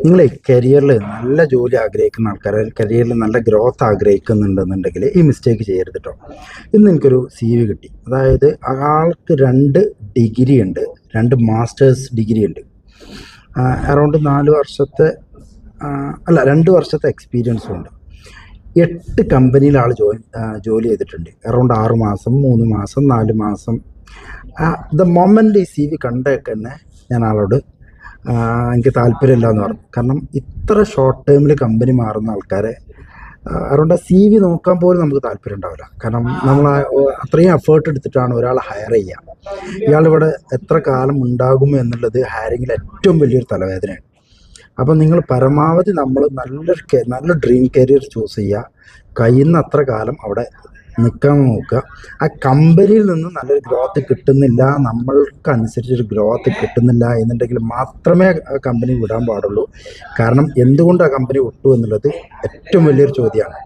നിങ്ങൾ കരിയറിൽ നല്ല ജോലി ആഗ്രഹിക്കുന്ന ആൾക്കാർ, കരിയറിൽ നല്ല ഗ്രോത്ത് ആഗ്രഹിക്കുന്നുണ്ടെന്നുണ്ടെങ്കിൽ ഈ മിസ്റ്റേക്ക് ചെയ്യരുത് കേട്ടോ. ഇന്ന് എനിക്കൊരു CV കിട്ടി. അതായത് ആൾക്ക് 2 ഡിഗ്രി ഉണ്ട്, 2 മാസ്റ്റേഴ്സ് ഡിഗ്രി ഉണ്ട്, അറൗണ്ട് 4 വർഷത്തെ 2 വർഷത്തെ എക്സ്പീരിയൻസും ഉണ്ട്. 8 കമ്പനിയിൽ ആൾ ജോലി ചെയ്തിട്ടുണ്ട്. അറൗണ്ട് 6 മാസം, 3 മാസം, 4 മാസം. ദ മൊമെൻ്റ് ഈ CV കണ്ടൊക്കെ തന്നെ ഞാൻ ആളോട് എനിക്ക് താല്പര്യമില്ല എന്ന് പറഞ്ഞു. കാരണം ഇത്ര ഷോർട്ട് ടേമിൽ കമ്പനി മാറുന്ന ആൾക്കാരെ അറൗണ്ട് CV നോക്കാൻ പോലും നമുക്ക് താല്പര്യം ഉണ്ടാവില്ല. കാരണം നമ്മൾ അത്രയും എഫേർട്ട് എടുത്തിട്ടാണ് ഒരാളെ ഹയർ ചെയ്യുക. ഇയാളിവിടെ എത്ര കാലം ഉണ്ടാകും എന്നുള്ളത് ഹയറിങ്ങിൽ ഏറ്റവും വലിയൊരു തലവേദനയാണ്. അപ്പം നിങ്ങൾ പരമാവധി നമ്മൾ നല്ല ഡ്രീം കരിയർ ചൂസ് ചെയ്യുക, കഴിയുന്ന അത്ര കാലം അവിടെ നിൽക്കാൻ നോക്കുക. ആ കമ്പനിയിൽ നിന്ന് നല്ലൊരു ഗ്രോത്ത് കിട്ടുന്നില്ല, നമ്മൾക്കനുസരിച്ചൊരു ഗ്രോത്ത് കിട്ടുന്നില്ല എന്നുണ്ടെങ്കിൽ മാത്രമേ ആ കമ്പനി വിടാൻ പാടുള്ളൂ. കാരണം എന്തുകൊണ്ട് ആ കമ്പനി വിട്ടു എന്നുള്ളത് ഏറ്റവും വലിയൊരു ചോദ്യമാണ്.